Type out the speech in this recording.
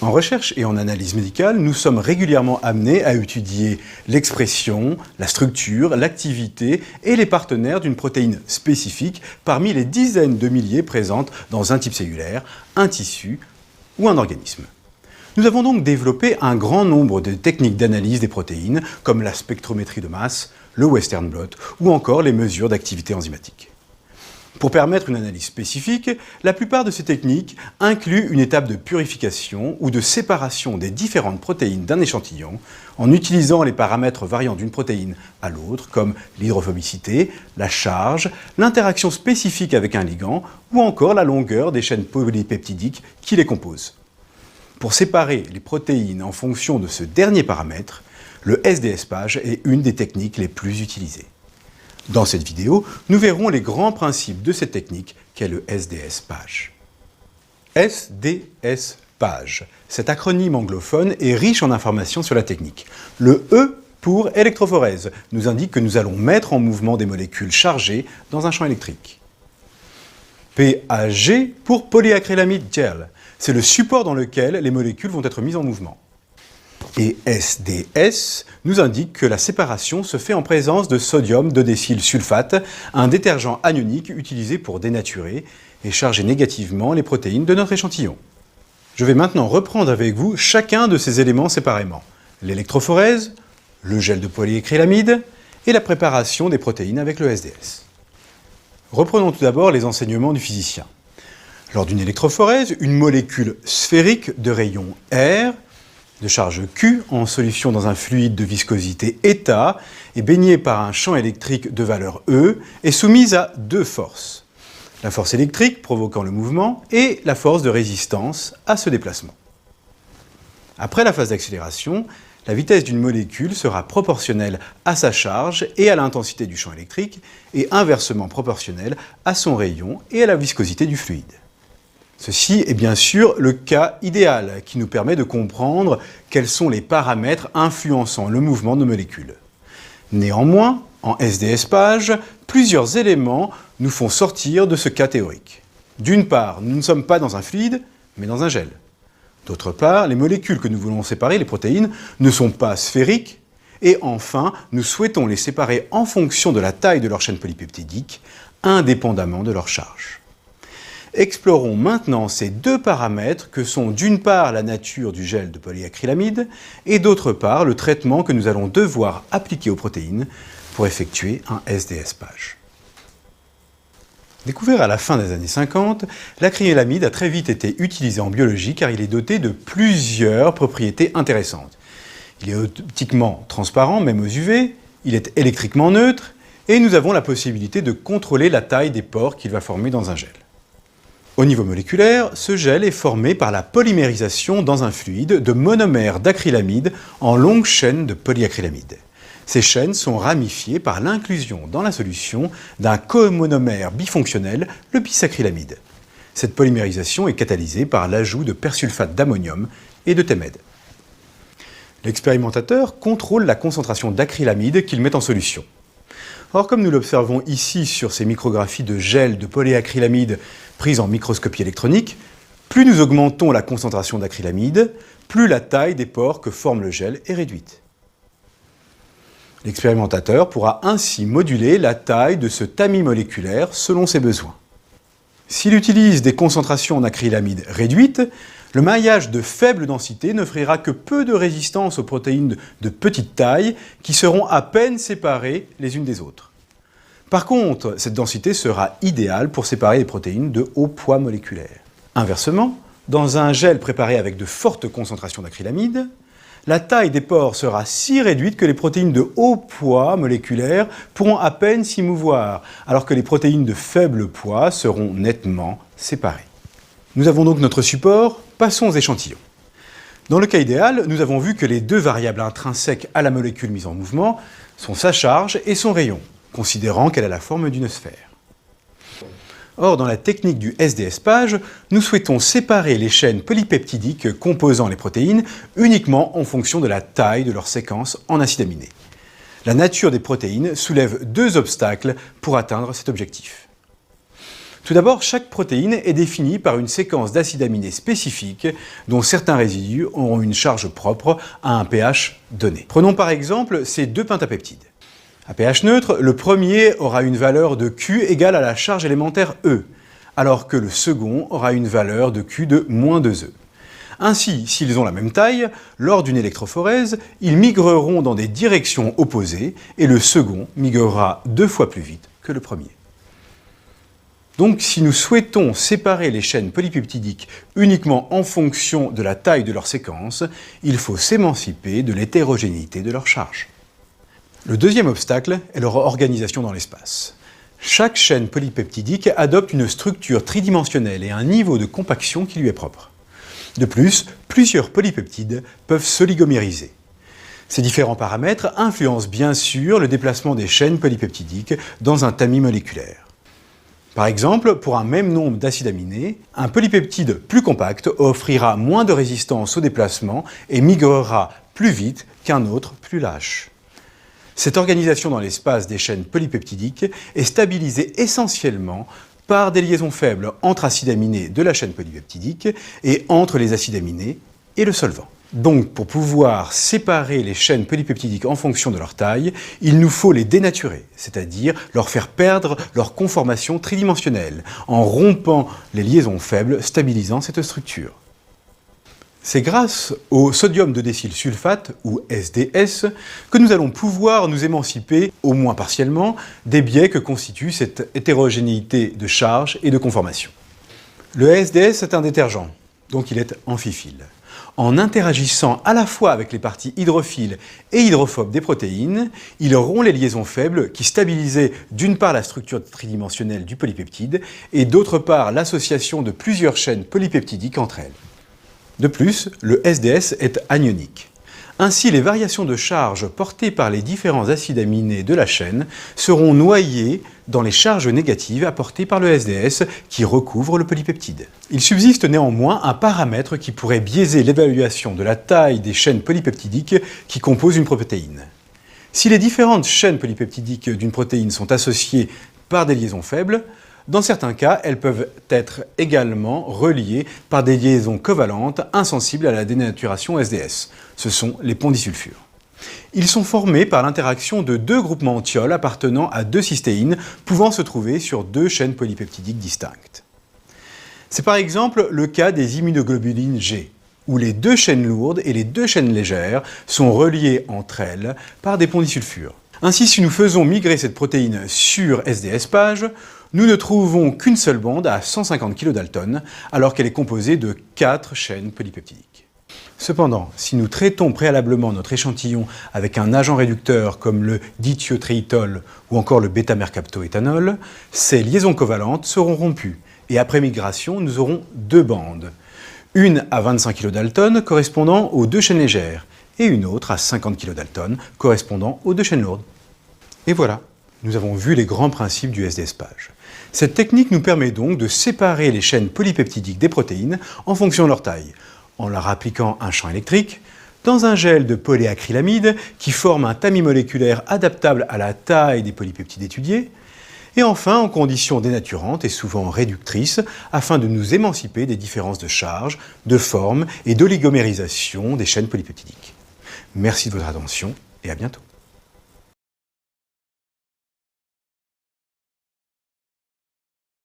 En recherche et en analyse médicale, nous sommes régulièrement amenés à étudier l'expression, la structure, l'activité et les partenaires d'une protéine spécifique parmi les dizaines de milliers présentes dans un type cellulaire, un tissu ou un organisme. Nous avons donc développé un grand nombre de techniques d'analyse des protéines, comme la spectrométrie de masse, le Western blot ou encore les mesures d'activité enzymatique. Pour permettre une analyse spécifique, la plupart de ces techniques incluent une étape de purification ou de séparation des différentes protéines d'un échantillon en utilisant les paramètres variant d'une protéine à l'autre, comme l'hydrophobicité, la charge, l'interaction spécifique avec un ligand ou encore la longueur des chaînes polypeptidiques qui les composent. Pour séparer les protéines en fonction de ce dernier paramètre, le SDS-PAGE est une des techniques les plus utilisées. Dans cette vidéo, nous verrons les grands principes de cette technique qu'est le SDS-PAGE. SDS-PAGE. Cet acronyme anglophone est riche en informations sur la technique. Le E pour électrophorèse nous indique que nous allons mettre en mouvement des molécules chargées dans un champ électrique. PAG pour polyacrylamide gel. C'est le support dans lequel les molécules vont être mises en mouvement. Et SDS nous indique que la séparation se fait en présence de sodium dodécylsulfate, un détergent anionique utilisé pour dénaturer et charger négativement les protéines de notre échantillon. Je vais maintenant reprendre avec vous chacun de ces éléments séparément. L'électrophorèse, le gel de polyacrylamide et la préparation des protéines avec le SDS. Reprenons tout d'abord les enseignements du physicien. Lors d'une électrophorèse, une molécule sphérique de rayon R de charge Q en solution dans un fluide de viscosité état et baignée par un champ électrique de valeur E est soumise à deux forces. La force électrique provoquant le mouvement et la force de résistance à ce déplacement. Après la phase d'accélération, la vitesse d'une molécule sera proportionnelle à sa charge et à l'intensité du champ électrique et inversement proportionnelle à son rayon et à la viscosité du fluide. Ceci est bien sûr le cas idéal qui nous permet de comprendre quels sont les paramètres influençant le mouvement de nos molécules. Néanmoins, en SDS-PAGE, plusieurs éléments nous font sortir de ce cas théorique. D'une part, nous ne sommes pas dans un fluide, mais dans un gel. D'autre part, les molécules que nous voulons séparer, les protéines, ne sont pas sphériques. Et enfin, nous souhaitons les séparer en fonction de la taille de leur chaîne polypeptidique, indépendamment de leur charge. Explorons maintenant ces deux paramètres que sont d'une part la nature du gel de polyacrylamide et d'autre part le traitement que nous allons devoir appliquer aux protéines pour effectuer un SDS-PAGE. Découvert à la fin des années 50, l'acrylamide a très vite été utilisé en biologie car il est doté de plusieurs propriétés intéressantes. Il est optiquement transparent, même aux UV, il est électriquement neutre et nous avons la possibilité de contrôler la taille des pores qu'il va former dans un gel. Au niveau moléculaire, ce gel est formé par la polymérisation dans un fluide de monomères d'acrylamide en longues chaînes de polyacrylamide. Ces chaînes sont ramifiées par l'inclusion dans la solution d'un comonomère bifonctionnel, le bisacrylamide. Cette polymérisation est catalysée par l'ajout de persulfate d'ammonium et de TEMED. L'expérimentateur contrôle la concentration d'acrylamide qu'il met en solution. Or, comme nous l'observons ici sur ces micrographies de gel de polyacrylamide prises en microscopie électronique, plus nous augmentons la concentration d'acrylamide, plus la taille des pores que forme le gel est réduite. L'expérimentateur pourra ainsi moduler la taille de ce tamis moléculaire selon ses besoins. S'il utilise des concentrations en acrylamide réduites, le maillage de faible densité n'offrira que peu de résistance aux protéines de petite taille qui seront à peine séparées les unes des autres. Par contre, cette densité sera idéale pour séparer les protéines de haut poids moléculaire. Inversement, dans un gel préparé avec de fortes concentrations d'acrylamide, la taille des pores sera si réduite que les protéines de haut poids moléculaire pourront à peine s'y mouvoir, alors que les protéines de faible poids seront nettement séparées. Nous avons donc notre support, passons aux échantillons. Dans le cas idéal, nous avons vu que les deux variables intrinsèques à la molécule mise en mouvement sont sa charge et son rayon, considérant qu'elle a la forme d'une sphère. Or, dans la technique du SDS-PAGE, nous souhaitons séparer les chaînes polypeptidiques composant les protéines uniquement en fonction de la taille de leur séquence en acides aminés. La nature des protéines soulève deux obstacles pour atteindre cet objectif. Tout d'abord, chaque protéine est définie par une séquence d'acides aminés spécifiques dont certains résidus auront une charge propre à un pH donné. Prenons par exemple ces deux pentapeptides. À pH neutre, le premier aura une valeur de Q égale à la charge élémentaire E, alors que le second aura une valeur de Q de moins 2E. Ainsi, s'ils ont la même taille, lors d'une électrophorèse, ils migreront dans des directions opposées et le second migrera 2 fois plus vite que le premier. Donc, si nous souhaitons séparer les chaînes polypeptidiques uniquement en fonction de la taille de leur séquence, il faut s'émanciper de l'hétérogénéité de leur charge. Le deuxième obstacle est leur organisation dans l'espace. Chaque chaîne polypeptidique adopte une structure tridimensionnelle et un niveau de compaction qui lui est propre. De plus, plusieurs polypeptides peuvent s'oligomériser. Ces différents paramètres influencent bien sûr le déplacement des chaînes polypeptidiques dans un tamis moléculaire. Par exemple, pour un même nombre d'acides aminés, un polypeptide plus compact offrira moins de résistance au déplacement et migrera plus vite qu'un autre plus lâche. Cette organisation dans l'espace des chaînes polypeptidiques est stabilisée essentiellement par des liaisons faibles entre acides aminés de la chaîne polypeptidique et entre les acides aminés et le solvant. Donc, pour pouvoir séparer les chaînes polypeptidiques en fonction de leur taille, il nous faut les dénaturer, c'est-à-dire leur faire perdre leur conformation tridimensionnelle, en rompant les liaisons faibles stabilisant cette structure. C'est grâce au sodium de décylsulfate, ou SDS, que nous allons pouvoir nous émanciper, au moins partiellement, des biais que constitue cette hétérogénéité de charge et de conformation. Le SDS est un détergent, donc il est amphiphile. En interagissant à la fois avec les parties hydrophiles et hydrophobes des protéines, il rompt les liaisons faibles qui stabilisaient d'une part la structure tridimensionnelle du polypeptide et d'autre part l'association de plusieurs chaînes polypeptidiques entre elles. De plus, le SDS est anionique. Ainsi, les variations de charge portées par les différents acides aminés de la chaîne seront noyées dans les charges négatives apportées par le SDS qui recouvre le polypeptide. Il subsiste néanmoins un paramètre qui pourrait biaiser l'évaluation de la taille des chaînes polypeptidiques qui composent une protéine. Si les différentes chaînes polypeptidiques d'une protéine sont associées par des liaisons faibles, dans certains cas, elles peuvent être également reliées par des liaisons covalentes insensibles à la dénaturation SDS. Ce sont les ponts disulfures. Ils sont formés par l'interaction de deux groupements en thiol appartenant à deux cystéines pouvant se trouver sur deux chaînes polypeptidiques distinctes. C'est par exemple le cas des immunoglobulines G, où les deux chaînes lourdes et les deux chaînes légères sont reliées entre elles par des ponts disulfures. Ainsi, si nous faisons migrer cette protéine sur SDS-page, nous ne trouvons qu'une seule bande à 150 kDa, alors qu'elle est composée de 4 chaînes polypeptidiques. Cependant, si nous traitons préalablement notre échantillon avec un agent réducteur comme le dithiotriétol ou encore le bêta-mercaptoéthanol, ces liaisons covalentes seront rompues et après migration, nous aurons deux bandes. Une à 25 kDa correspondant aux deux chaînes légères et une autre à 50 kDa correspondant aux deux chaînes lourdes. Et voilà, nous avons vu les grands principes du SDS-page. Cette technique nous permet donc de séparer les chaînes polypeptidiques des protéines en fonction de leur taille, en leur appliquant un champ électrique, dans un gel de polyacrylamide qui forme un tamis moléculaire adaptable à la taille des polypeptides étudiés, et enfin en conditions dénaturantes et souvent réductrices afin de nous émanciper des différences de charge, de forme et d'oligomérisation des chaînes polypeptidiques. Merci de votre attention et à bientôt.